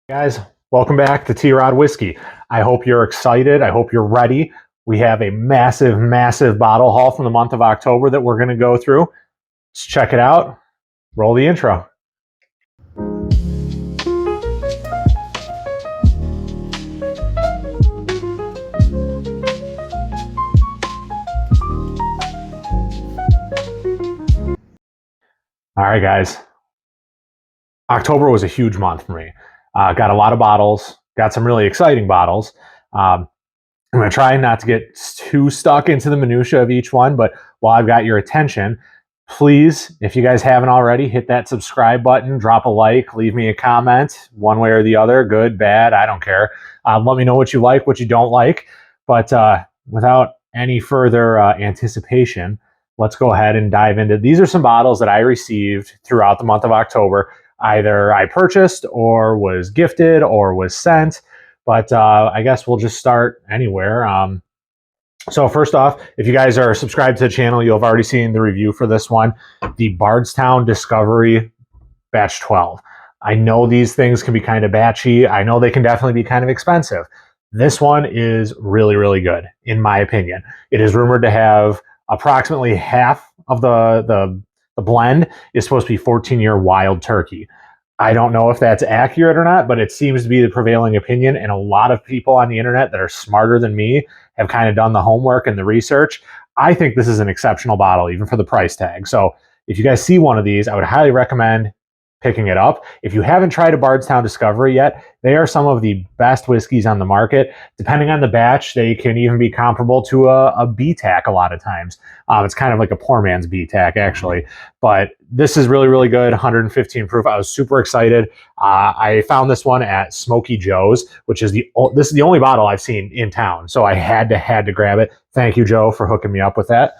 Guys, welcome back to T-Rod Whiskey. I hope you're excited. I hope you're ready. We have a massive, massive bottle haul from the month of October that we're going to go through. Let's check it out. Roll the intro. All right, guys. October was a huge month for me. Got a lot of bottles, got some really exciting bottles. I'm going to try not to get too stuck into the minutia of each one, but while I've got your attention, please, if you guys haven't already, hit that subscribe button, drop a like, leave me a comment, one way or the other, good, bad, I don't care. Let me know what you like, what you don't like. But without any further anticipation, let's go ahead and dive into. These are some bottles that I received throughout the month of October. Either I purchased or was gifted or was sent, but I guess we'll just start anywhere. So first off, if you guys are subscribed to the channel, you'll have already seen the review for this one, the Bardstown Discovery Batch 12. I know these things can be kind of batchy. I know they can definitely be kind of expensive. This one is really, really good, in my opinion. It is rumored to have approximately half of the blend is supposed to be 14-year wild turkey. I don't know if that's accurate or not, but it seems to be the prevailing opinion. And a lot of people on the internet that are smarter than me have kind of done the homework and the research. I think this is an exceptional bottle, even for the price tag. So if you guys see one of these, I would highly recommend picking it up. If you haven't tried a Bardstown Discovery yet, they are some of the best whiskeys on the market. Depending on the batch, they can even be comparable to a BTAC a lot of times. It's kind of like a poor man's BTAC, actually. But this is really, really good, 115 proof. I was super excited. I found this one at Smoky Joe's, which is this is the only bottle I've seen in town. So I had to grab it. Thank you, Joe, for hooking me up with that.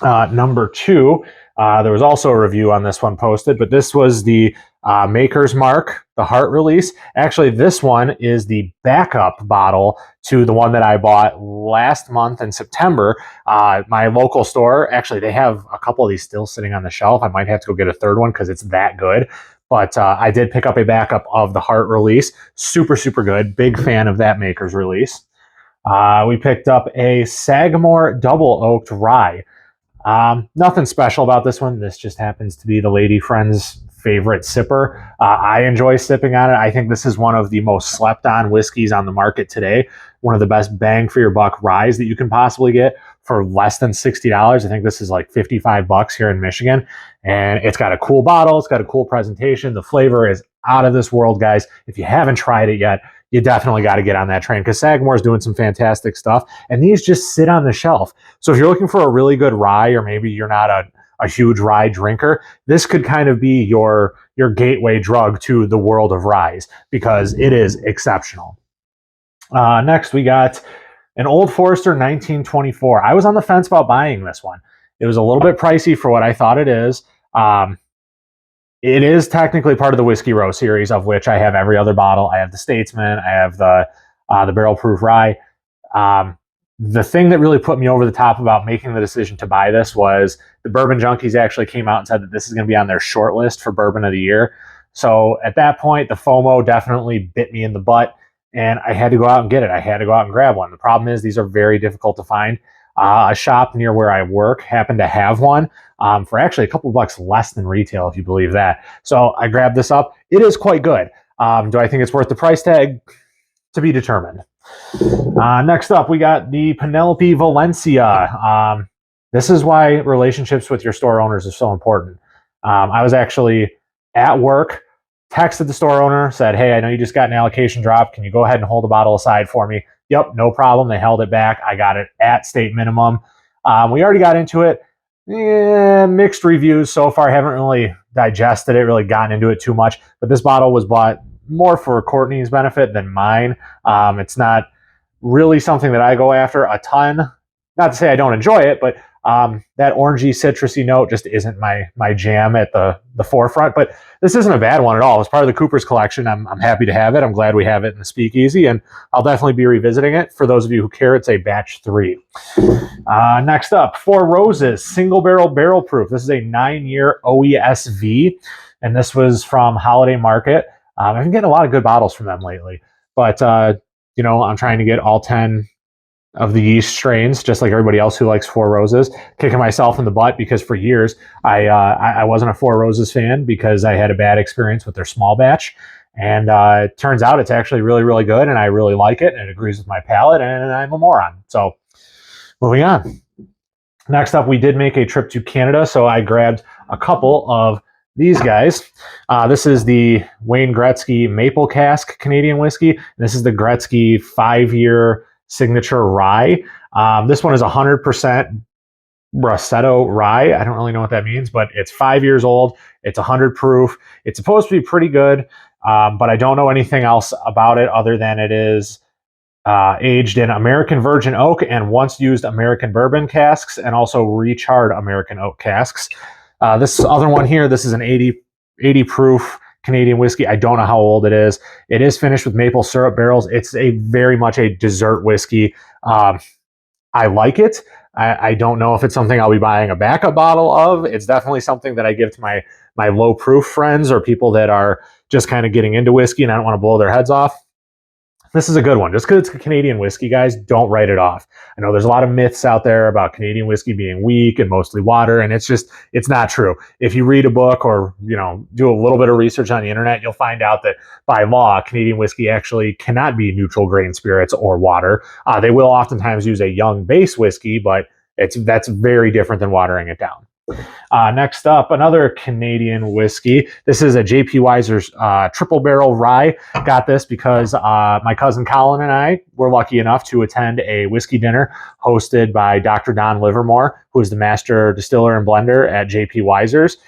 Number two, there was also a review on this one posted, but this was the Maker's Mark, the Heart release. Actually, this one is the backup bottle to the one that I bought last month in September. My local store, actually, they have a couple of these still sitting on the shelf. I might have to go get a third one because it's that good. But I did pick up a backup of the Heart release. Super, super good. Big fan of that Maker's release. We picked up a Sagore Double Oaked Rye. Nothing special about this one. This just happens to be the lady friend's favorite sipper. I enjoy sipping on it. I think this is one of the most slept on whiskeys on the market today. One of the best bang for your buck ryes that you can possibly get for less than $60. I think this is like 55 bucks here in Michigan. And it's got a cool bottle. It's got a cool presentation. The flavor is out of this world, guys. If you haven't tried it yet, you definitely got to get on that train because Sagore is doing some fantastic stuff. And these just sit on the shelf. So if you're looking for a really good rye, or maybe you're not a huge rye drinker, this could kind of be your gateway drug to the world of ryes because it is exceptional. Next, we got an Old Forester 1924. I was on the fence about buying this one. It was a little bit pricey for what I thought it is. It is technically part of the Whiskey Row series, of which I have every other bottle. I have the Statesman. I have the Barrel Proof Rye. The thing that really put me over the top about making the decision to buy this was the Bourbon Junkies actually came out and said that this is going to be on their short list for Bourbon of the Year. So at that point, the FOMO definitely bit me in the butt, and I had to go out and get it. I had to go out and grab one. The problem is these are very difficult to find. A shop near where I work happened to have one for actually a couple bucks less than retail, if you believe that. So I grabbed this up. It is quite good. Do I think it's worth the price tag? To be determined. Next up, we got the Penelope Valencia. This is why relationships with your store owners are so important. I was actually at work, texted the store owner, said, hey, I know you just got an allocation drop. Can you go ahead and hold a bottle aside for me? Yep, no problem. They held it back. I got it at state minimum. We already got into it. Mixed reviews so far. I haven't really digested it, really gotten into it too much. But this bottle was bought more for Courtney's benefit than mine. It's not really something that I go after a ton. Not to say I don't enjoy it, but that orangey, citrusy note just isn't my jam at the forefront. But this isn't a bad one at all. It's part of the Cooper's collection. I'm happy to have it. I'm glad we have it in the Speakeasy, and I'll definitely be revisiting it. For those of you who care, it's a batch 3. Next up, Four Roses Single Barrel Proof. This is a 9-year OESV, and this was from Holiday Market. I've been getting a lot of good bottles from them lately. But, I'm trying to get all 10 of the yeast strains, just like everybody else who likes Four Roses, kicking myself in the butt because for years I wasn't a Four Roses fan because I had a bad experience with their small batch. And it turns out it's actually really, really good, and I really like it, and it agrees with my palate, and I'm a moron. So, moving on. Next up, we did make a trip to Canada, so I grabbed a couple of these guys. This is the Wayne Gretzky Maple Cask Canadian whiskey. This is the Gretzky 5-year signature rye. This one is 100% Bracetto rye. I don't really know what that means, but it's 5 years old. It's 100 proof. It's supposed to be pretty good, but I don't know anything else about it other than it is aged in American virgin oak and once used American bourbon casks and also recharred American oak casks. This other one here, this is an 80 proof Canadian whiskey. I don't know how old it is. It is finished with maple syrup barrels. It's very much a dessert whiskey. I like it. I don't know if it's something I'll be buying a backup bottle of. It's definitely something that I give to my low proof friends or people that are just kind of getting into whiskey and I don't want to blow their heads off. This is a good one. Just because it's a Canadian whiskey, guys, don't write it off. I know there's a lot of myths out there about Canadian whiskey being weak and mostly water, and it's not true. If you read a book or, do a little bit of research on the internet, you'll find out that by law, Canadian whiskey actually cannot be neutral grain spirits or water. They will oftentimes use a young base whiskey, but that's very different than watering it down. Next up, another Canadian whiskey. This is a J.P. Weiser's triple barrel rye. Got this because my cousin Colin and I were lucky enough to attend a whiskey dinner hosted by Dr. Don Livermore, who is the master distiller and blender at J.P. Weiser's.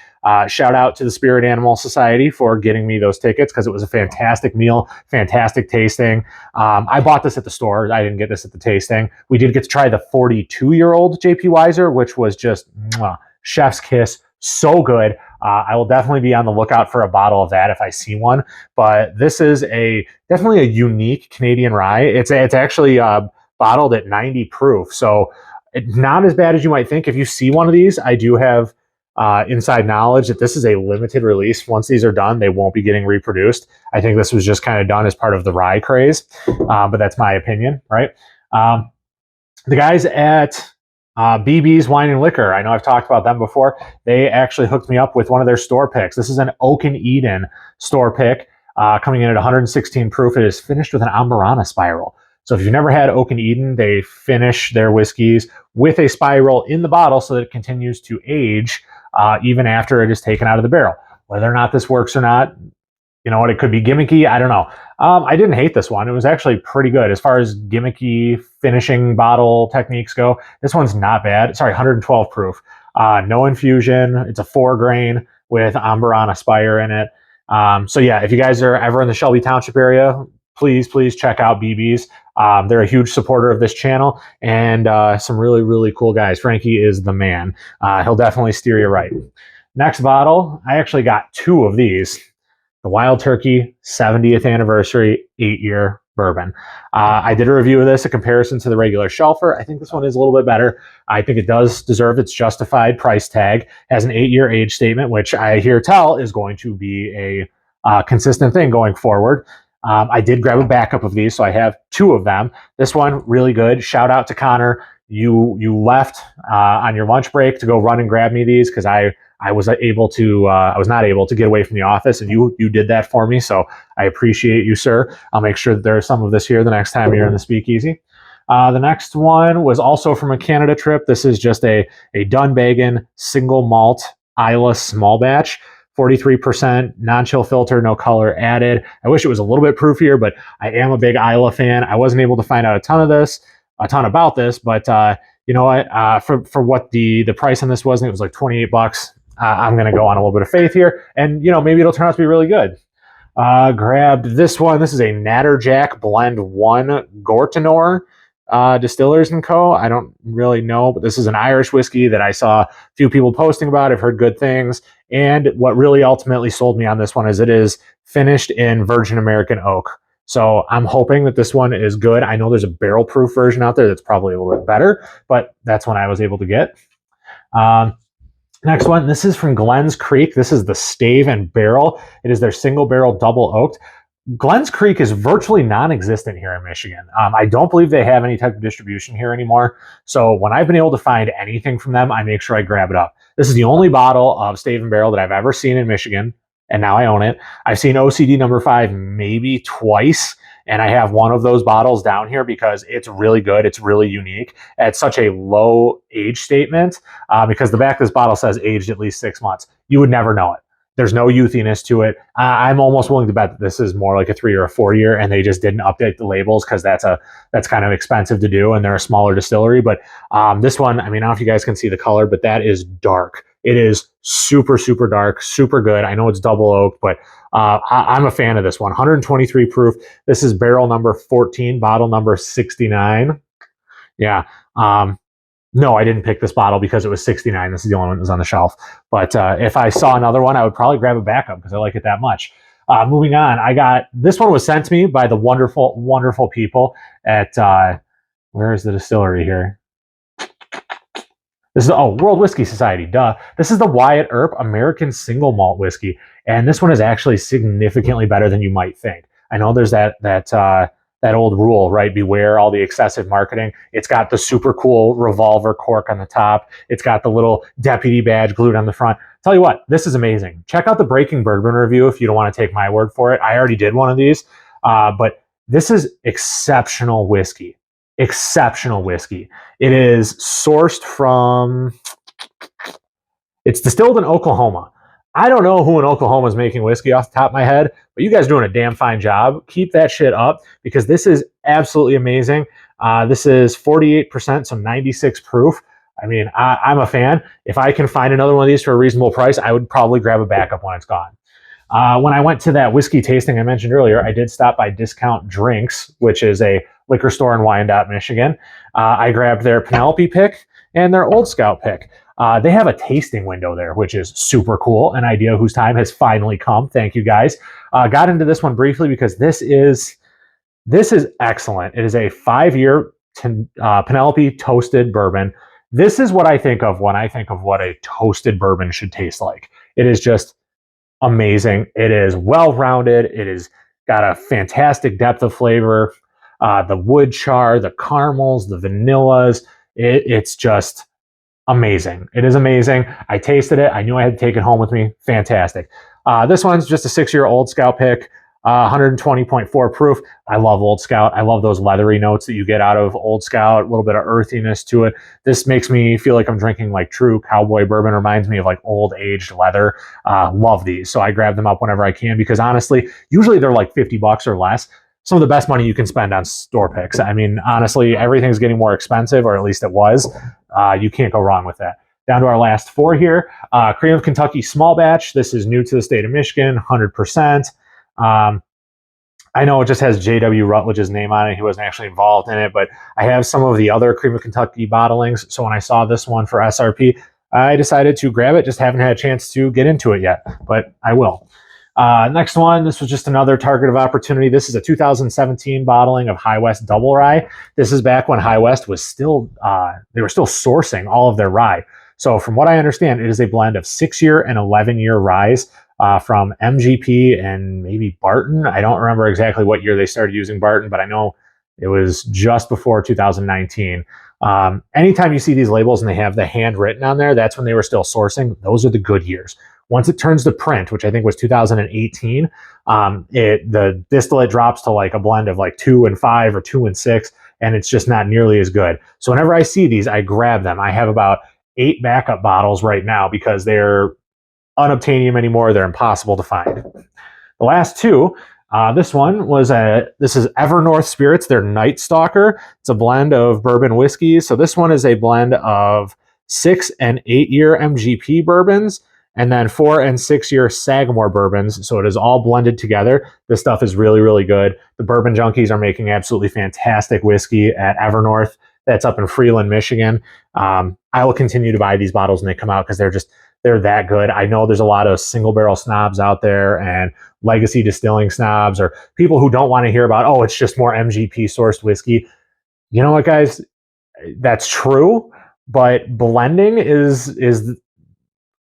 Shout out to the Spirit Animal Society for getting me those tickets because it was a fantastic meal, fantastic tasting. I bought this at the store. I didn't get this at the tasting. We did get to try the 42-year-old J.P. Weiser, which was just chef's kiss. So good. I will definitely be on the lookout for a bottle of that if I see one. But this is definitely a unique Canadian rye. It's actually bottled at 90 proof. So not as bad as you might think. If you see one of these, I do have inside knowledge that this is a limited release. Once these are done, they won't be getting reproduced. I think this was just kind of done as part of the rye craze, but that's my opinion, right? The guys at BB's Wine and Liquor, I know I've talked about them before. They actually hooked me up with one of their store picks. This is an Oaken Eden store pick, coming in at 116 proof. It is finished with an Amburana spiral. So if you've never had Oaken Eden, they finish their whiskeys with a spiral in the bottle so that it continues to age even after it is taken out of the barrel. Whether or not this works or not, it could be gimmicky. I don't know. I didn't hate this one. It was actually pretty good. As far as gimmicky finishing bottle techniques go, this one's not bad. Sorry, 112 proof. No infusion. It's a 4-grain with Amburana Spire in it. So yeah, if you guys are ever in the Shelby Township area, please check out BB's. They're a huge supporter of this channel and some really, really cool guys. Frankie is the man. He'll definitely steer you right. Next bottle, I actually got 2 of these. The Wild Turkey 70th anniversary 8-year bourbon. I did a review of this, a comparison to the regular shelfer. I think this one is a little bit better. I think it does deserve its justified price tag. Has an 8-year age statement, which I hear tell is going to be a consistent thing going forward. I did grab a backup of these, so I have 2 of them. This one, really good. Shout out to Connor. You left on your lunch break to go run and grab me these because I was not able to get away from the office, and you did that for me. So I appreciate you, sir. I'll make sure that there's some of this here the next time you're in the speakeasy. The next one was also from a Canada trip. This is just a Dunban single malt Isla small batch, 43% non-chill filter, no color added. I wish it was a little bit proofier, but I am a big Isla fan. I wasn't able to find out a ton about this, but you know what? For what the price on this was, and it was like $28. I'm going to go on a little bit of faith here, and maybe it'll turn out to be really good. Grabbed this one. This is a Natterjack Blend 1 Gortinor Distillers & Co. I don't really know, but this is an Irish whiskey that I saw a few people posting about. I've heard good things, and what really ultimately sold me on this one is it is finished in virgin American oak. So I'm hoping that this one is good. I know there's a barrel proof version out there that's probably a little bit better, but that's one I was able to get. Next one, this is from Glens Creek. This is the Stave and Barrel. It is their single barrel double oaked. Glens Creek is virtually non-existent here in Michigan. I don't believe they have any type of distribution here anymore. So when I've been able to find anything from them, I make sure I grab it up. This is the only bottle of Stave and Barrel that I've ever seen in Michigan, and now I own it. I've seen OCD number 5 maybe twice, and I have one of those bottles down here because it's really good. It's really unique. It's such a low age statement because the back of this bottle says aged at least 6 months. You would never know it. There's no youthiness to it. I'm almost willing to bet that this is more like a 3 or a 4 year, and they just didn't update the labels because that's kind of expensive to do, and they're a smaller distillery. But this one, I mean, I don't know if you guys can see the color, but that is dark. It is super, super dark, super good. I know it's double oaked, but I'm a fan of this one. 123 proof. This is barrel number 14, bottle number 69. Yeah. No, I didn't pick this bottle because it was 69. This is the only one that was on the shelf. But if I saw another one, I would probably grab a backup because I like it that much. Moving on, this one was sent to me by the wonderful, wonderful people at, where is the distillery here? This is, World Whiskey Society, duh. This is the Wyatt Earp American Single Malt Whiskey. And this one is actually significantly better than you might think. I know there's that old rule, right? Beware all the excessive marketing. It's got the super cool revolver cork on the top. It's got the little deputy badge glued on the front. Tell you what, this is amazing. Check out the Breaking Bourbon review if you don't want to take my word for it. I already did one of these, but this is exceptional whiskey. Exceptional whiskey. It is sourced from, it's distilled in Oklahoma. I don't know who in Oklahoma is making whiskey off the top of my head, but you guys are doing a damn fine job. Keep that shit up because this is absolutely amazing. This is 48%, so 96 proof. I mean, I'm a fan. If I can find another one of these for a reasonable price, I would probably grab a backup when it's gone. When I went to that whiskey tasting I mentioned earlier, I did stop by Discount Drinks, which is a liquor store in Wyandotte, Michigan. I grabbed their Penelope pick and their Old Scout pick. They have a tasting window there, which is super cool. An idea whose time has finally come. Thank you guys. Got into this one briefly because this is excellent. It is a 5-year Penelope toasted bourbon. This is what I think of when I think of what a toasted bourbon should taste like. It is just amazing. It is well-rounded. It has got a fantastic depth of flavor. The wood char, the caramels, the vanillas. It's just amazing. It is amazing. I tasted it. I knew I had to take it home with me. Fantastic. This one's just a 6-year Old Scout pick. 120.4 proof. I love Old Scout. I love those leathery notes that you get out of Old Scout, a little bit of earthiness to it. This makes me feel like I'm drinking like true cowboy bourbon. Reminds me of like old aged leather. Love these. So I grab them up whenever I can because honestly, usually they're like $50 or less. Some of the best money you can spend on store picks. I mean, honestly, everything's getting more expensive, or at least it was. You can't go wrong with that. Down to our last 4 here. Cream of Kentucky small batch. This is new to the state of Michigan, 100%. I know it just has J.W. Rutledge's name on it. He wasn't actually involved in it, but I have some of the other Cream of Kentucky bottlings. So when I saw this one for SRP, I decided to grab it. Just haven't had a chance to get into it yet, but I will. Next one, this was just another target of opportunity. This is a 2017 bottling of High West Double Rye. This is back when High West was still, they were still sourcing all of their rye. So from what I understand, it is a blend of 6-year and 11-year ryes from MGP and maybe Barton. I don't remember exactly what year they started using Barton, but I know it was just before 2019. Anytime you see these labels and they have the handwritten on there, that's when they were still sourcing. Those are the good years. Once it turns to print, which I think was 2018, the distillate drops to like a blend of like 2 and 5 or 2 and 6, and it's just not nearly as good. So whenever I see these, I grab them. I have about 8 backup bottles right now because they're unobtainium anymore. They're impossible to find. The last 2, this one was this is Evernorth Spirits, their Night Stalker. It's a blend of bourbon whiskeys. So this one is a blend of 6 and 8-year MGP bourbons, and then 4 and 6-year Sagore bourbons. So it is all blended together. This stuff is really, really good. The Bourbon Junkies are making absolutely fantastic whiskey at Evernorth. That's up in Freeland, Michigan. I will continue to buy these bottles when they come out because they're that good. I know there's a lot of single barrel snobs out there and legacy distilling snobs or people who don't want to hear about, oh, it's just more MGP sourced whiskey. You know what, guys? That's true, but blending is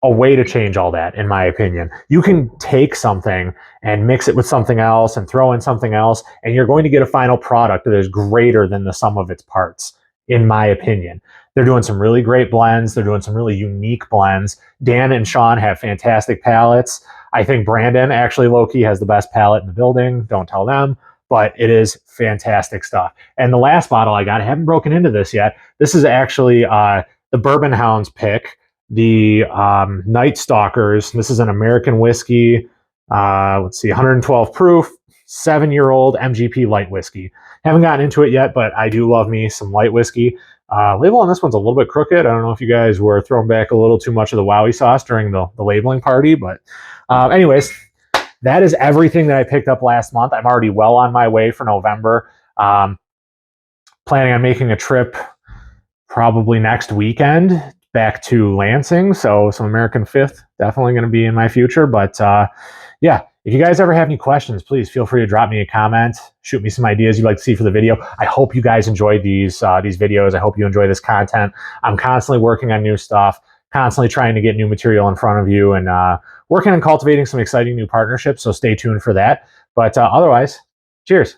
a way to change all that, in my opinion. You can take something and mix it with something else and throw in something else, and you're going to get a final product that is greater than the sum of its parts, in my opinion. They're doing some really great blends. They're doing some really unique blends. Dan and Sean have fantastic palettes. I think Brandon actually low-key has the best palette in the building. Don't tell them, but it is fantastic stuff. And the last bottle I got, I haven't broken into this yet. This is actually the Bourbon Hounds pick, the Night Stalkers. This is an American whiskey. Let's see, 112 proof, 7-year-old MGP light whiskey. Haven't gotten into it yet, but I do love me some light whiskey. Label on this one's a little bit crooked. I don't know if you guys were throwing back a little too much of the Wowie sauce during the labeling party, but anyways, that is everything that I picked up last month. I'm already well on my way for November. Planning on making a trip probably next weekend back to Lansing. So some American Fifth definitely going to be in my future. But yeah, if you guys ever have any questions, please feel free to drop me a comment. Shoot me some ideas you'd like to see for the video. I hope you guys enjoyed these videos. I hope you enjoy this content. I'm constantly working on new stuff, constantly trying to get new material in front of you, and working on cultivating some exciting new partnerships. So stay tuned for that. But otherwise, cheers.